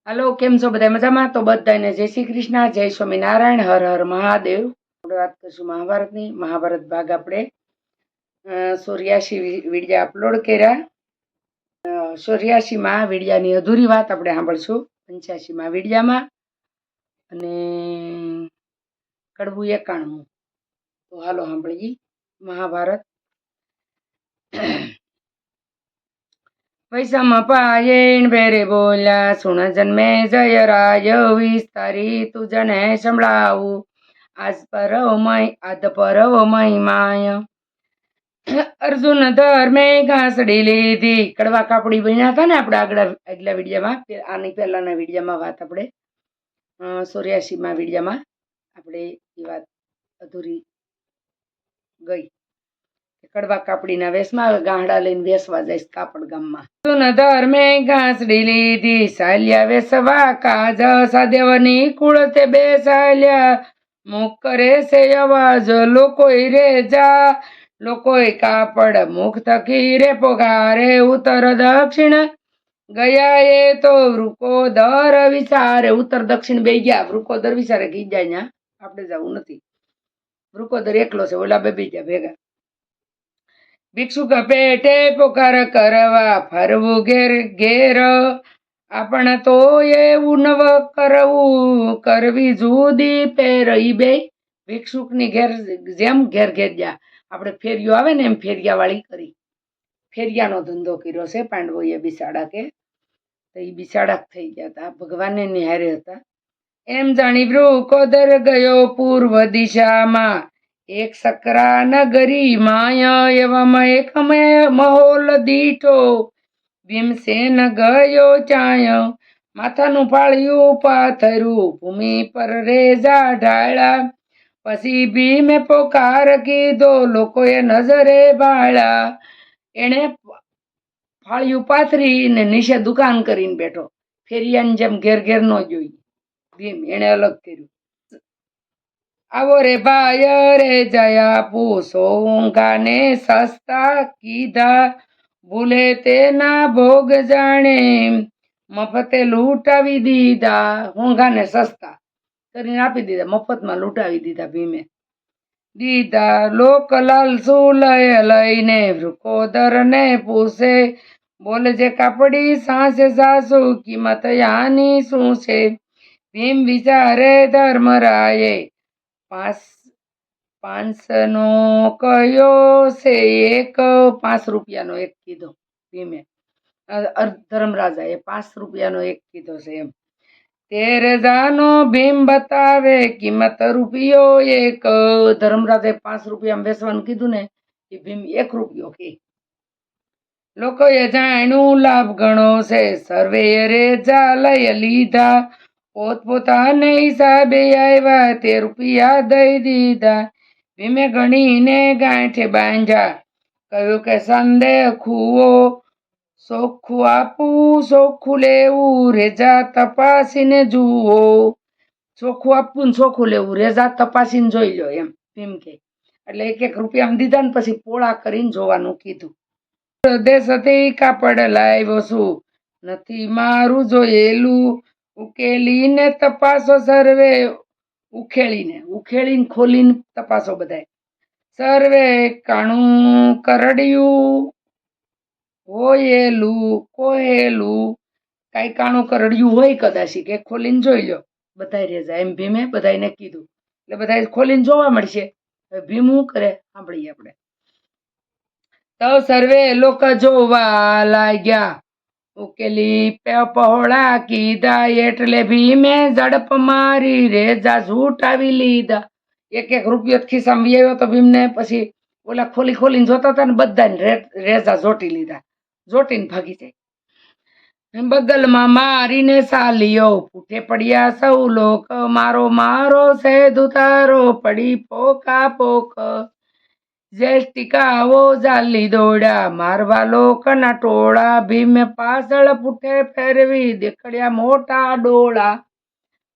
હાલો, કેમ છો બધા મજામાં? તો બધાને જય શ્રી કૃષ્ણ, જય સ્વામિનારાયણ, હર હર મહાદેવ. આપણે વાત કરીશું મહાભારતની. મહાભારત ભાગ આપણે 84 વિડિયા અપલોડ કર્યા. 84માં વિડિયાની અધૂરી વાત આપણે સાંભળશું 85માં વિડિયામાં, અને કડવું 91. તો હાલો સાંભળીએ મહાભારત. વૈષમ પાયેણ બેરે બોલ્યા, સુણ જન્મે જય રાજ વિસ્તારી તું જને સંભળાવું. આદ પરવ મહિમાય. અર્જુન ધર્મે ઘાસડી લીધી. કડવા કાપડી બન્યા હતા ને આપણે આગલા વિડીયામાં, આની પહેલાના વિડીયામાં વાત આપણે 84માં વિડીયામાં આપણે એ વાત અધૂરી ગઈ. કડવા કાપડીના વેશમાં ગાંહડા લઈને વેસવા જાય કાપડ ગામમાં. અર્જુન ધર્મે ઘાસડી લીધી, સાલ્યા વેસવા કાજ સાદેવની કુળ તે બે સાલ્યા. મુખ કરે છે અવાજ લોકોય રે જા, લોકોય કાપડ મુખ થકી રે પોગારે. ઉત્તર દક્ષિણ ગયા એ તો વૃકોદર વિચારે. ઉત્તર દક્ષિણ બે ગયા, વૃકોદર વિચારે ગઈ જાય ત્યાં આપણે જવું નથી. વૃકોદર એકલો છે, ઓલા બે ગયા ભેગા. ભિક્ષુક પેટે પોકાર કરવા ફરવું ઘેર ઘેર, આપણ તો એવું નવ કરવું કરવી જુદી પેર. ઈ બે ભિક્ષુકની ઘેર જેમ ઘેર ઘેર ગયા. આપણે ફેરિયો આવે ને એમ ફેરિયા વાળી કરી, ફેરિયાનો ધંધો કર્યો છે પાંડવોએ બિસાડા કે. તો એ બિસાડા થઈ ગયા હતા, ભગવાનને નિહારે હતા. એમ જાણી વૃકોદર ગયો પૂર્વ દિશામાં, એક સકરા નગરી માય. એવામાં એક મહોલ દીઠો, ભીમસેન ગયો ચાય. માથાનું પાળિયું પાથરું ભૂમિ પર રેજા ઢાળ્યા. પછી ભીમે પોકાર કીધો, લોકોએ નજરે ભાળ્યા. એને ફાળિયું પાથરી ને નીચે દુકાન કરીને બેઠો. ફેરિયાની જેમ ઘેર ઘેર ન જોઈ ભીમ, એને અલગ કર્યું. આવો રે ભાઈ રે જયા પૂછો ઊંઘાને સસ્તા કીધા, ભૂલે તેના ભોગ જાણે મફતે લૂંટાવી દીધા. ઊંઘાને સસ્તા કરીને આપી દીધા, મફતમાં લૂંટાવી દીધા ભીમે. લોકલાલ શું લઈને વૃકોદર ને પૂછે, બોલજે કાપડી સાસે સાસુ કિંમત યાની શું છે. ભીમ વિચારે ધર્મરાયે 500નો કયો છે એક. 5 રૂપિયાનો એક કીધો ભીમે. ધર્મરાજાએ 5 રૂપિયાનો એક કીધો છે એમ. 13,000નો ભીમ બતાવે કિંમત રૂપિયો એક. ધર્મરાજાએ 5 રૂપિયામાં વેચવાનું કીધું ને એ ભીમ 1 રૂપિયો કે. લોકોએ જાણ્યું લાભ ગણો છે, સર્વે રેજા લઈ લીધા. પોતપોતાને હિસાબે આવ્યા, 13 રૂપિયા દઈ દીધા. ભીમે ગણીને ગાંઠે બાંધ્યા, કહ્યું કે સંદેહ ખુવો ચોખ્ખું આપવું ચોખ્ખું લેવું, રેજા તપાસીને જુઓ. ચોખ્ખું આપવું ને ચોખ્ખું લેવું, રેજા તપાસીને જોઈ લો એમ ભીમ કે. એટલે 1 રૂપિયામાં દીધા ને પછી પોળા કરીને જોવાનું કીધું. દેશથી કાપડ લાવ્યો છું, નથી મારું જોયેલું. ઉકેલીને તપાસો સર્વે, ઉખેલીને ખોલીને તપાસો બધાય. સર્વે કાણું કરડ્યું હોયેલું કોહેલું. કઈ કાણું કરડ્યું હોય કદાચ કે ખોલીને જોઈ લો બધાય રેજા, એમ ભીમે બધાને કીધું. એટલે બધા ખોલીને જોવા મળશે. ભીમ શું કરે સાંભળીએ આપણે. તો સર્વે લોકો જોવા લાગ્યા, ઉકેલી પહોળા કીધા. એટલે ભીમે ઝડપ મારી રેજા ઝૂંટાવી લીધા. 1 રૂપિયો ખિસ્સામાં આવ્યો તો ભીમને પછી ઓલા ખોલીને જોતા હતા ને બધાને રેજા જોટી લીધા. જોટીને ભાગી જાય. બગલમાં મારીને સાલીઓ પૂઠે પડ્યા સૌ લોક, મારો મારો સેદ ઉતારો પડી પોકા પોક. જેષ્ટિકાઓ જાલી દોડ્યા, મારવા લોકના ટોળા. ભીમે પાછળ પૂઠે ફેરવી દેખાડ્યા મોટા ડોળા.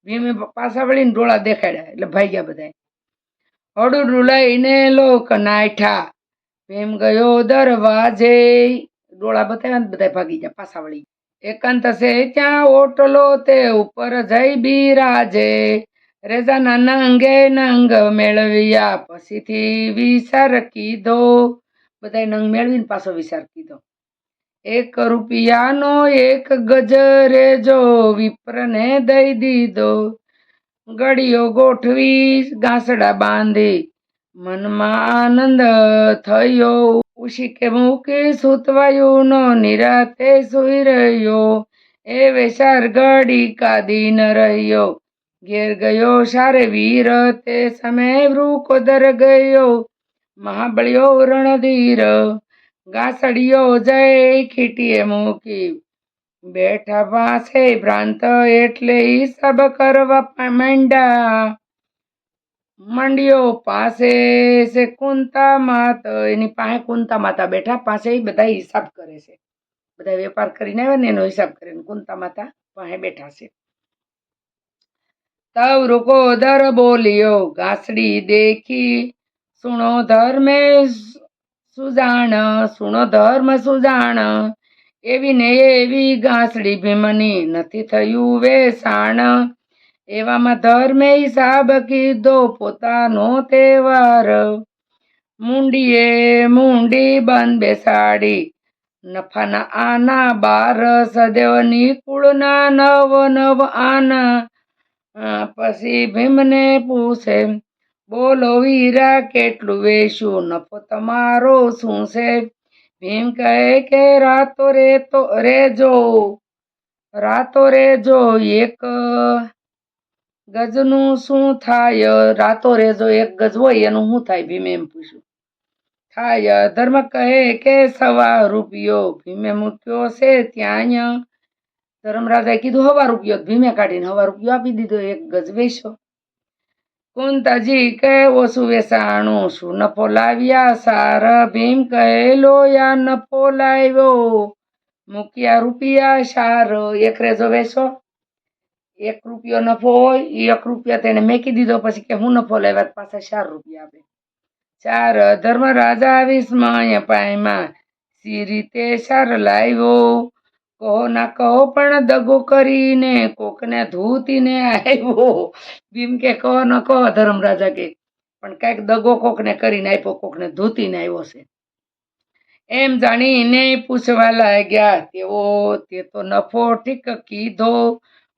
ભીમે પાછા વળીને ડોળા દેખાડ્યા એટલે ભાગ્યા બધા. હળુડું લઈને લોક નાઠા, ભીમ ગયો દરવાજે. ડોળા બતાવ્યા ને બધા ભાગી ગયા, પાછા વળી. એકાંત છે ત્યાં ઓટલો તે ઉપર જઈ બિરાજે, રેજાના નંગે નંગ મેળવ્યા પછીથી વિચાર કીધો, બધા નંગ મેળવીને પાછો વિચાર કીધો. 1 રૂપિયાનો 1 ગજ રેજો વિપ્રને દઈ દીધો, ગળીઓ ગોઠવી ગાંસડા બાંધી મનમાં આનંદ થયો, ઉશીકે મૂકી સૂતવાયુનો નિરાતે સુઈ રહ્યો, એ વેચાર ઘડી કાદી ન રહ્યો, ઘેર ગયો સારે વીર તે સમય વૃકોદર ગયો, મહાબળ્યો રણધીર ગાસડીયો જય ખીટીએ મૂકી, બેઠા પાસે ભ્રાંત એટલે હિસાબ કરવા મંડ્યો, પાસે છે કુંતા માત, એની પાસે કુંતા માતા બેઠા, પાસે બધા હિસાબ કરે છે, બધા વેપાર કરીને આવે ને એનો હિસાબ કરે, કુંતા માતા પાસે બેઠા છે. તવ વૃકોદર બોલ્યો ગાસડી દેખી, સુણો ધર્મે સુજાણ, સુણો ધર્મ સુજાણ, એવી ને એવી ગાંસડી ભીમની નથી થયું વેસાણ, એવામાં ધર્મે હિસાબ કીધો પોતાનો તહેવાર, મુંડીએ મુંડી બંધ બેસાડી નફાના આના 12 સદેવ નિકુળના 9 આના. પછી ભીમને પૂછે, બોલો વીરા કેટલું વેચ્યું, નફો તમારો શું છે? ભીમ કહે કે રાતો રેજો 1 ગજનું શું થાય? રાતો રેજો 1 ગજ હોય એનું શું થાય? ભીમે એમ પૂછ્યું. થાય. ધર્મ કહે કે 1.25 રૂપિયો. ભીમે મૂક્યો છે ત્યાં. ધર્મરાજાએ કીધું 1.25 રૂપિયો, ભીમે કાઢીને 1.25 રૂપિયો આપી દીધો, 1 ગજ વેચો. કુંતાજી કહે ઓછું વેચાણું, શું નફો લાવ્યા સાર? ભીમ કહે લોયા નફો લાવ્યો, મૂક્યા રૂપિયા સાર. 1 રેજો વેચો, 1 રૂપિયો નફો હોય, 1 રૂપિયા તેને મેકી દીધો, પછી કે હું નફો લાવ્યા, પાછા 4 રૂપિયા આપે. 4. ધર્મરાજા વિસ્મય પામ્યા, સી રીતે 4 લાવ્યો? કહો ના કહો પણ દગો કરીને કોકને ધૂતીને આવ્યો. ભીમ કે કહો ન કહો ધર્મરાજા કે, પણ કઈક દગો કોકને કરીને આપ્યો, કોકને ધૂતીને આવ્યો છે. એમ જાણીને પૂછવા લાગ્યા તે તો નફો ઠીક કીધો,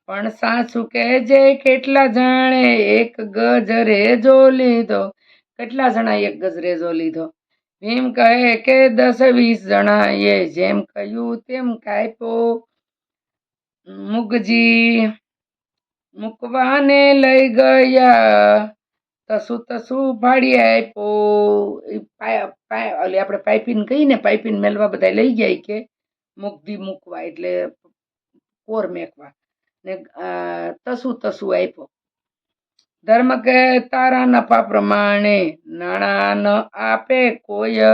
પણ સાચું કહેજે કેટલા જણે 1 ગજ રેજો લીધો? કેટલા જણા 1 ગજ રેજો લીધો? ભીમ કહે કે 10-20 જણાએ જેમ કહ્યું તેમ કાપ્યો. મુગજી મૂકવાને લઈ ગયા, તસુ ફાડી આપ્યો. આપણે પાઇપિન કહીએ ને, પાઇપિન મેલવા બધા લઈ જાય કે મુગદી મૂકવા એટલે કોર મેકવા, ને તસુ આપ્યો. ધર્મ કહે તારા નફા પ્રમાણે નાણાં ન આપે કોઈ,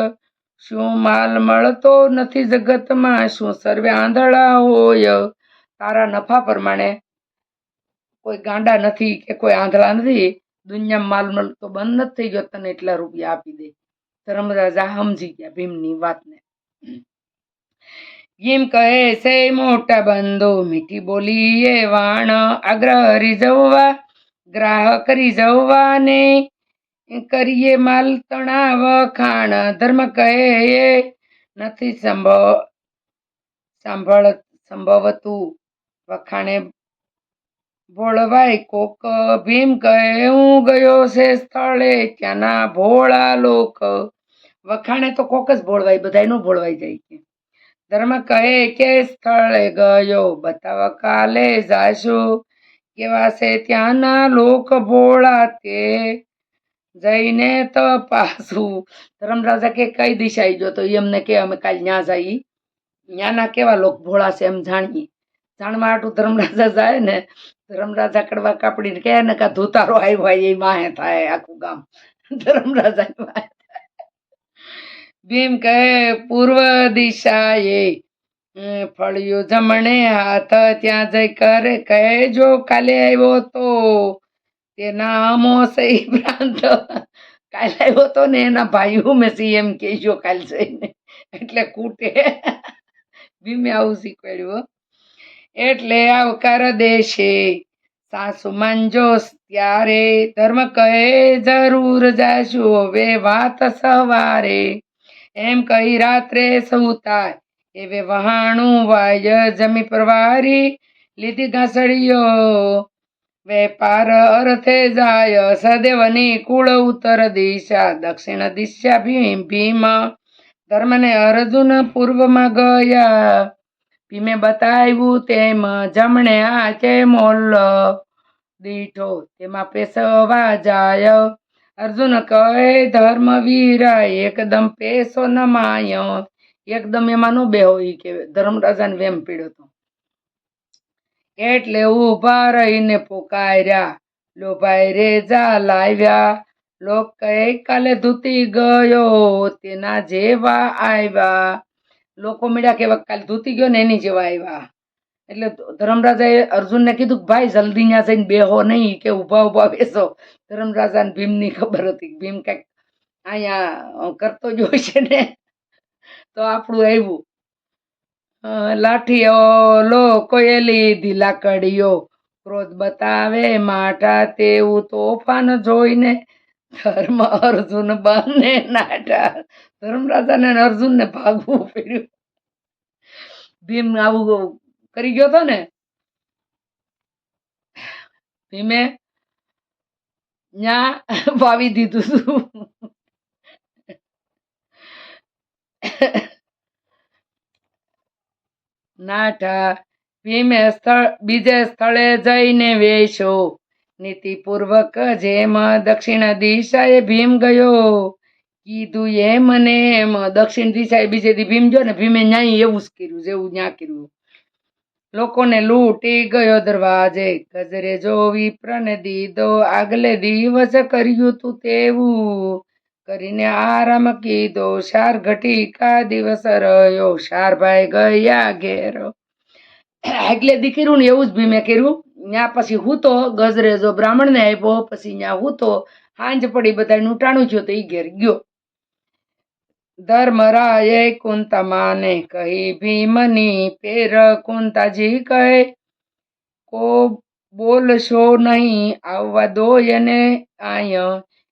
શું માલ મળતો નથી જગતમાં, શું સર્વે આંધળા હોય? તારા નફા પ્રમાણે કોઈ ગાંડા નથી કે કોઈ આંધળા નથી, દુનિયામાં માલ મળતો બંધ નથી થઈ ગયો, તને એટલા રૂપિયા આપી દે. ધર્મરાજા સમજી ગયા ભીમની વાતને. ભીમ કહે છે મોટા બંધુ મીઠી બોલીએ વાણ, આગ્રહ રીઝવવા ગ્રાહક રીઝવવાને કરીએ માલ તણાવ ખાણ. ધર્મ કહે એ નથી સંભવતું વખાણે ભોળવાય કોક. ભીમ કહે હું ગયો છે સ્થળે ત્યાંના ભોળા લોક, વખાણે તો કોક જ ભોળવાય, બધાય નો ભોળવાઈ જાય કે. ધર્મ કહે કે સ્થળે ગયો બતાવ કાલે જાશું, કેવા છે ત્યાંના લોક ભોળા તે જઈને તપાસું. ધર્મરાજા કે કઈ દિશા જો તો એમને કે અમે કાલે ન્યા જઈ, ન્યાના કેવા લોક ભોળા છે એમ જાણીએ. જાણવા હાટું ધર્મરાજા જાય ને, ધર્મરાજા કડવા કાપડીને કહે ને કા ધોતારો આવ્યો એ માહે થાય આખું ગામ ધર્મરાજા માહે. ભીમ કહે પૂર્વ દિશાએ ફળિયું જમણે હાથ, ત્યાં જઈ કરે કહેજો કાલે આવ્યો તો તેના અમો સહી પ્રાંત. કાલે આવ્યો તો ને એના ભાઈઓ મેસી એમ કહેજો કાલ જઈને, એટલે કૂટે. ભીમે આવું શીખવાડ્યું. એટલે આવકાર દેશે સાસુ માંજો ત્યારે ધર્મ કહે જરૂર જાશું હવે વાત સવારે એમ કહી રાત્રે સૂતા એવે વહાણું વાય જમી પરવારી લીધી ઘાસડીઓ વેપાર અર્થે જાય સદેવની કુળ ઉત્તર દિશા દક્ષિણ દિશા ભીમ ભીમ ધર્મને અર્જુન પૂર્વમાં ગયા ભીમે બતાવ્યું તેમ જમણે આચે મોલ દીઠો તેમાં પેશવા જાય અર્જુન કહે ધર્મવીર એકદમ પેશો ન માય એકદમ એમાં નો બે હોય કે ધર્મરાજાને વેમ પીડ્યો હતો એટલે ઊભા રહીને પોકાર્યા લોભાઈ રે જા લાવ્યા લોક કહે કાલે ધૂતી ગયો તેના જેવા આવ્યા લોકો મળ્યા કે કાલે ધૂતી ગયો ને એની જેવા આવ્યા એટલે ધર્મરાજાએ અર્જુનને કીધું કે ભાઈ જલ્દી ત્યાં જઈને બેહો નહીં કે ઊભા ઊભા બેસો ધર્મરાજાને ભીમની ખબર હતી ભીમ કંઈક અહીંયા કરતો જ હોય છે ને તો આપણું આવ્યું લાઠીઓ લોકોએ લીધી લાકડીઓ ક્રોધ બતાવે માઠા તેવું તોફાન જોઈને ધર્મ અર્જુન બંને નાઠા ધર્મરાજાને અને અર્જુનને ભાગવું પડ્યું ભીમ આવું કરી ગયો હતો ને ભીમે ન્યા વાવી દીધું હતું નાઠા ભીમે બીજે સ્થળે જઈને વેશો નીતિપૂર્વક જેમ દક્ષિણ દિશાએ ભીમ ગયો કીધું એમ ને એમ દક્ષિણ દિશાએ બીજે દી ભીમ ગયો ને ભીમે ન્યાય એવું જ કર્યું જેવું ન્યા કર્યું લોકોને લૂંટી ગયો દરવાજે ગજરે જો વિપ્રને દીધો આગલે દિવસ કર્યું તું તેવું કરીને આરામ કીધો શાર ઘટીકા દિવસ રહ્યો શારભાઈ ગયા ઘેર આગલે દી કર્યું ને એવું જ ભીમે કર્યું ત્યાં પછી હું તો ગજરેજો બ્રાહ્મણને આપ્યો પછી ત્યાં હું તો હાંજ પડી બધા નૂટાણું થયું તો એ ઘેર ગયો ધર્મરાયે કુંતામાને કહી ભીમની પેર કુંતાજી કહે કો બોલશો નહીં આવવા દો એને આય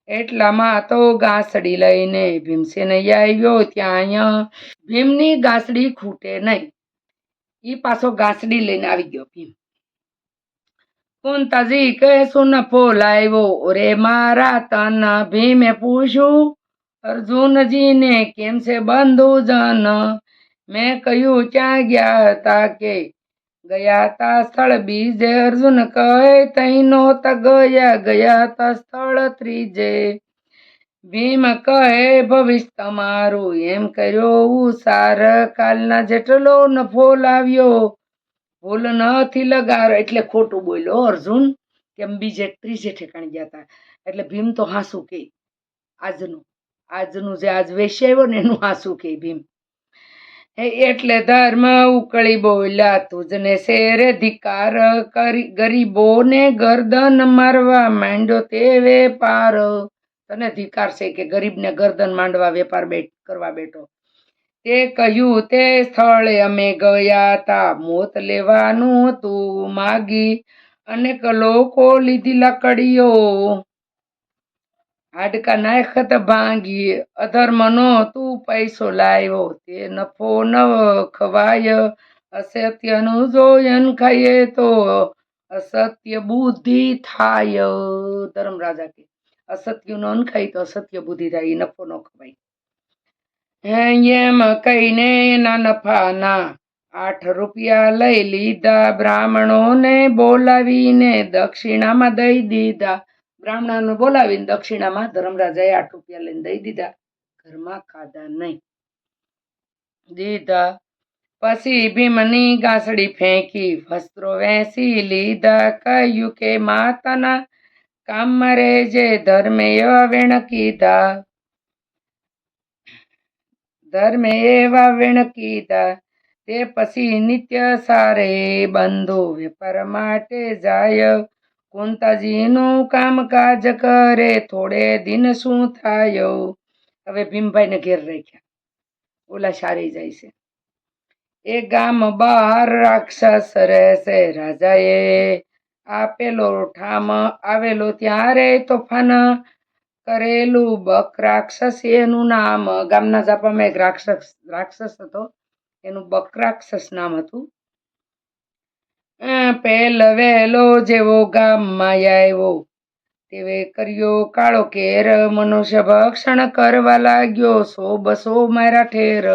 એટલામાં તો ગાંસડી લઈને ભીમસેન આવ્યો ત્યાં ભીમની ગાંસડી ખૂટે નહીં ઈ પાછો ગાંસડી લઈને આવી ગયો ભીમ કુંતાજી કહે શું નફો લાવ્યો રે મારા તન ભીમે પૂછ્યું અર્જુનજીને કેમ છે બંધુજન મેં કહ્યું ક્યાં ગયા હતા કે ગયા હતા સ્થળ બીજે અર્જુન કહે તઈ નહોતા ગયા હતા સ્થળ ત્રીજે ભીમ કહે ભવિષ્ય તમારું એમ કર્યો સાર કાલના જેટલો નફો લાવ્યો ભૂલ નથી લગાર એટલે ખોટું બોલ્યો અર્જુન કેમ બીજે ત્રીજે ઠેકાણે ગયા હતા એટલે ભીમ તો હાસું કે આજનું જે આજ વેશ્ય આવ્યો ને એનું હાસું કે ભીમ એટલે ધર્મ ઉકળી બોલ્યા તુજને શેરે ધિકાર કરી ગરીબોને ગરદન મારવા માંડ્યો તે વેપાર તને ધિકાર છે કે ગરીબને ગરદન માંડવા વેપાર કરવા બેઠો તે કહ્યું તે સ્થળે અમે ગયા હતા મોત લેવાનું હતું માગી અનેક લોકો લીધી લાકડીઓ હાડકા નાખત ભાંગી અધર્મનો તું પૈસો લાવ્યો તે નફો ન ખવાય અસત્યનું જોયન ખાઈએ તો અસત્ય બુદ્ધિ થાય ધર્મરાજા કે અસત્યનું ન ખાઈ તો અસત્ય બુદ્ધિ થાય એ નફો ન ખવાય એમ કહીને એના નફાના 8 રૂપિયા લઈ લીધા બ્રાહ્મણોને બોલાવીને દક્ષિણામાં દઈ દીધા બ્રાહ્મણોને બોલાવીને દક્ષિણામાં ધર્મરાજાએ 8 રૂપિયા લઈને દઈ દીધા ઘરમાં ખાધા નહીં દીધા પછી ભીમની ગાંસડી ફેંકી વસ્ત્રો વેસી લીધા કહ્યું કે માતાના કામમાં રહેજે ધર્મે એવા વેણ કીધા તે પછી નિત્ય સારે બંધુ વેપાર માટે જાય કુંતાજીનું કામકાજ કરે થોડે દિન શું થાય હવે ભીમભાઈને ઘેર રાખ્યા ઓલા સારે જાય છે એ ગામ બહાર રાક્ષસ રહેશે, રાજાએ આપેલો ઠામ આવેલો ત્યારે તોફાન કરેલું બક રાક્ષસ એનું નામ. ગામના જાપામાં એક રાક્ષસ હતો, એનું બક રાક્ષસ નામ હતું. પહેલવેલો જેવો ગામમાં આવ્યો તેવે કર્યો કાળો કેર, મનુષ્ય ભક્ષણ કરવા લાગ્યો, 100-200 માર્યા ઠેર.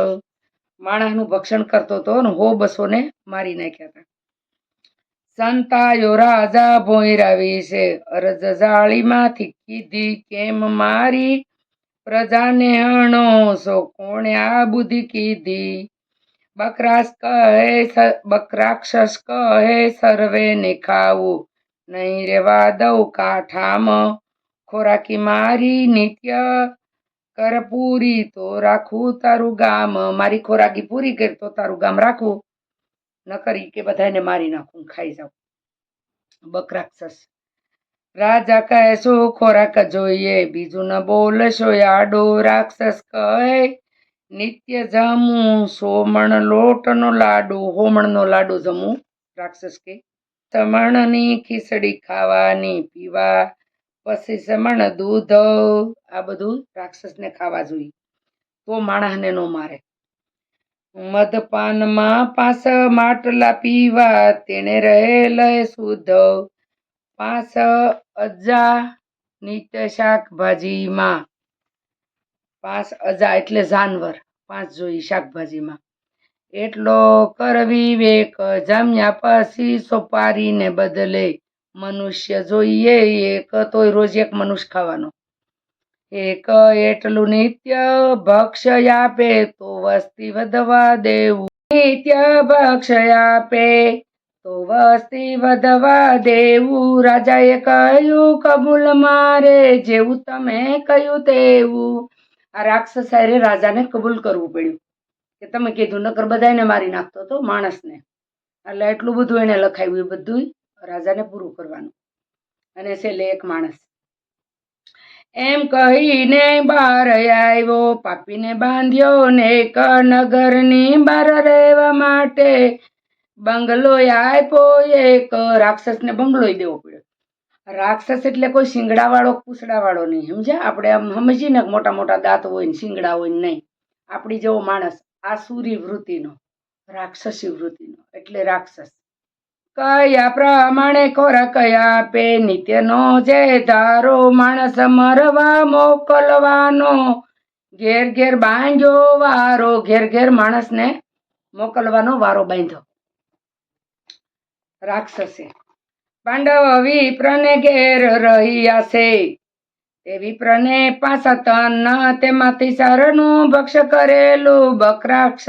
માણસનું ભક્ષણ કરતો હતો ને 100-200 ને મારી નાખ્યા હતા. સંતાયો રાજા ભોંયરા વિશે, અરજ જાળીમાંથી કીધી, કેમ મારી પ્રજાને હણો સો, કોણે આ બુદ્ધિ કીધી. બકરાક્ષસ કહે સર્વેને ખાવું, નહીં રેવા દઉં કાઠામ, ખોરાકી મારી નિત્ય કર પૂરી, તો રાખું તારું ગામ. મારી ખોરાકી પૂરી કર તો તારું ગામ રાખું, ન કરી કે બધાને મારી નાખું, ખાઈ જાઉં. બકરાક્ષસ. રાજા કહે શું ખોરાક જોઈએ, બીજું ન બોલશો આડો. રાક્ષસ કહે નિત્ય જમું 100 મણ લોટનો લાડુ, 100 મણનો લાડુ જમું. રાક્ષસ કે સમણની ખીચડી ખાવાની, પીવા 25 મણ દૂધ. આ બધું રાક્ષસને ખાવા જોઈએ તો માણસને ન મારે. મદપાનમાં 5 માટલા પીવા, તેને રહેલ શુદ્ધ. 5 અજા નિત્ય શાકભાજીમાં, 5 અજા એટલે જાનવર, 5 જોઈએ શાકભાજીમાં. એટલો કર વિવેક, જમ્યા પછી સોપારીને બદલે મનુષ્ય જોઈએ એક, તોય રોજ એક મનુષ્ય ખાવાનો. એક એટલું નિત્ય ભક્ષ્ય આપે, તો વસ્તી વધવા દેવું. નિત્ય ભક્ષ્ય આપે તો વસ્તી વધવા દેવું. રાજાએ કહ્યું કબૂલ મારે, જેવું તમે કહ્યું તેવું. આ રાક્ષસ હારે રાજાને કબૂલ કરવું પડ્યું કે તમે કીધું, નકર બધાને મારી નાખતો હતો માણસને. એટલે એટલું બધું એને લખાવ્યું, એ બધું રાજાને પૂરું કરવાનું. અને છેલ્લે એક માણસ એમ કહીને બહાર આવ્યો, પાપીને બાંધ્યો ને એક નગરની બહાર રહેવા માટે બંગલો આપ્યો એક. રાક્ષસને બંગલો દેવો પડ્યો. રાક્ષસ એટલે કોઈ શિંગડા વાળો પૂછડા વાળો નહીં, સમજ્યા? આપણે આમ સમજીએ ને મોટા મોટા દાંત હોય ને શિંગડા હોય ને, નહીં. આપણી જેવો માણસ, આસુરી વૃત્તિનો, રાક્ષસી વૃત્તિનો, એટલે રાક્ષસ. કયા પ્રમાણે ખોરાક આપે, નિત્યનો જે ધારો, માણસ મરવા મોકલવાનો, ઘેર ઘેર બાંધ્યો વારો. ઘેર ઘેર માણસને મોકલવાનો વારો બાંધ્યો રાક્ષસે. પાંડવ વિપ્રને ઘેર રહ્યા છે, તે વિપ્રને 5 તન, તેમાંથી 4નું ભક્ષ કરેલું બકરાક્ષ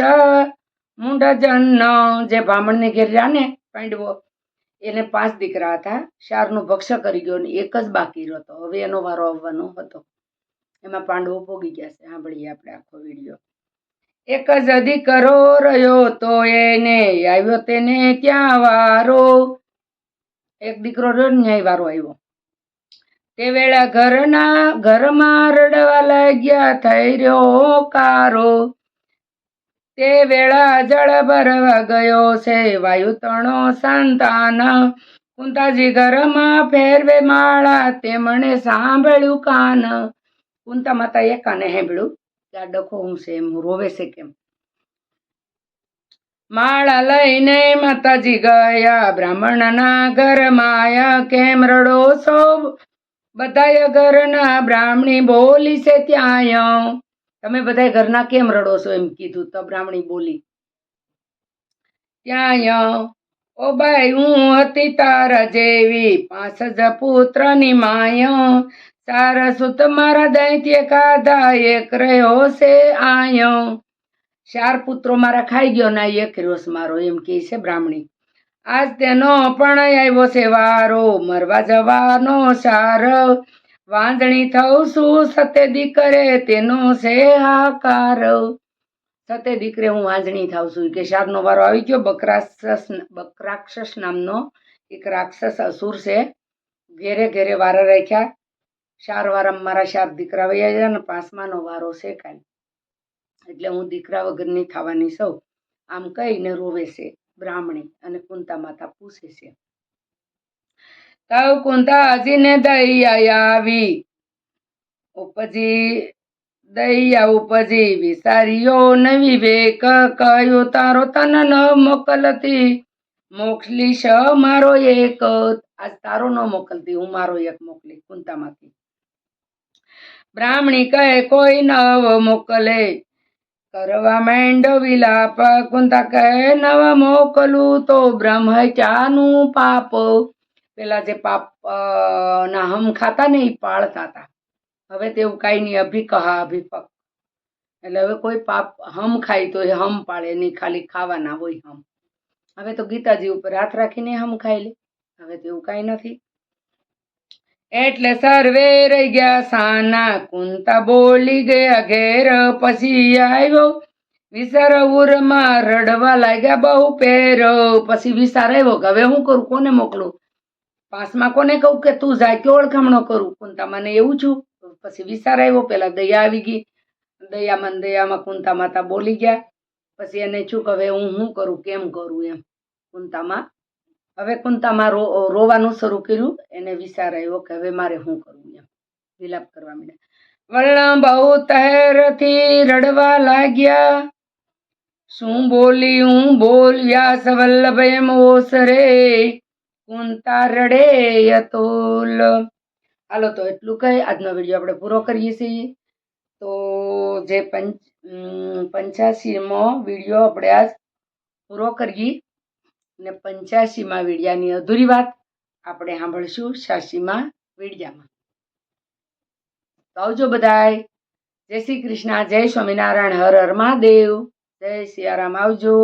મૂંઢજન. જે બ્રાહ્મણને ઘેર રહ્યા ને પાંડવો, એને 5 દીકરા હતા, 4નું ભક્ષ કરી ગયો ને એક જ બાકી રહ્યો. હવે એનો વારો આવવાનો હતો. એમાં પાંડવો પોગી ગયા છે. સાંભળીએ આપણે આખો વિડીયો. એક જ દીકરો રહ્યો તો એને આવ્યો તેને ત્યાં વારો. એક દીકરો રહ્યો ને ન્યાય વારો આવ્યો. તે વેળા ઘરમાં રડવા લાગ્યા, થઈ રહ્યો કારો. તે વેળા જળ ભરવા ગયો છે વાયુ તણો સંતાન. કુંતાજી ઘરમાં ફેરવે માળા, તેમણે સાંભળ્યું કાન. કુંતા માતા એ કાને સાંભળ્યું કે આ ડખો હું છે, એમ રોવે છે કેમ. માળા લઈને માતાજી ગયા બ્રાહ્મણના ઘરમાં, કેમ રડો છો બધાય ઘરના. બ્રાહ્મણી બોલી છે ત્યાં, તમે બધા ઘરના કેમ રડો છો એમ કીધું. તો બ્રાહ્મણી બોલી ત્યાં, ઓ બાઈ હું હતી તારા જેવી, 5 જ પુત્રની માય. 4 સુત મારા દૈત્ય ખાધા, એક રહ્યો છે આયો. 4 પુત્રો મારા ખાઈ ગયો ના એક રહ્યો મારો, એમ કે છે બ્રાહ્મણી. આજ તેનો પણ આવ્યો છે વારો, મરવા જવાનો સાર. વાંદણી થઉં છું સતે દીકરે, તેનો છે હાકાર. સતે દીકરે હું વાંજણી થાવ છું કે 4નો વારો આવી ગયો. બકરાક્ષસ નામનો એક રાક્ષસ અસુર છે. ઘેરે ઘેરે વારા રાખ્યા. 4 વારામાં મારા 4 દીકરા વયા ગયા ને 5માનો વારો છે કાંઈ, એટલે હું દીકરા વગરની થવાની સૌ. આમ કહીને રોવે છે બ્રાહ્મણી. અને કુંતા માતા પૂછે છે, તવ કુંતાજીને દયા આવી ઉપજી, દયા ઉપજી વિચાર્યો ન વિવેક, કયો તારો તન ન મોકલતી, મોકલીશ મારો એક. આજ તારો ન મોકલતી, હું મારો એક મોકલી. કુંતામાંથી બ્રાહ્મણી કહે કોઈ નવ મોકલે, કરવા માંડ્યો વિલાપ. કુંતા કહે નવ મોકલું તો બ્રહ્મ હત્યાનું પાપ. પેલા જે પાપ ના હમ ખાતા ને એ પાળતા હતા. હવે તેવું કાંઈ નહીં, અભિકહા અભિપક. એટલે હવે કોઈ પાપ હમ ખાય તો એ હમ પાળે નહીં, ખાલી ખાવાના હોય હમ. હવે તો ગીતાજી ઉપર હાથ રાખીને હમ ખાઈ લે. હવે તેવું કાંઈ નથી. એટલે સર્વે રહી ગયા સાના. કુંતા બોલી ગયા ઘેર. પછી આવ્યો વિચાર ઉરમાં, રડવા લાગ્યા બહુ પેર. પછી વિચાર આવ્યો કે હવે હું કરું, કોને મોકલું, પાસમાં કોને કહું કે તું જાય, કે ઓળખામણો કરું. કુંતા મને એવું છું. પછી વિચાર આવ્યો. પેલા દયા આવી ગઈ. દયામાં કુંતા માતા બોલી ગયા. પછી એને છું કે હવે હું શું કરું, કેમ કરું એમ. હવે કુંતામાં રોવાનું શરૂ કર્યું. એને વિચાર આવ્યો કે હવે મારે શું કરવું એમ. વિલાપ કરવા માંડ્યા. વર્ણ બહુ તહેરથી રડવા લાગ્યા. શું બોલી હું બોલ્યા સવલ્લભ એમ ઓસરે, કુંતા રડે અતુલ. હાલો તો એટલું કહી આજનો વિડીયો આપણે પૂરો કરીએ છીએ. તો જે 85મો વિડીયો આપણે આજ પૂરો કરીએ, ને 85મા વિડીયાની અધૂરી વાત આપણે સાંભળશું 86મા વિડીયામાં. તો આવજો બધાય. જય શ્રી કૃષ્ણ, જય સ્વામિનારાયણ, હર હર મહાદેવ, જય સિયારામ. આવજો.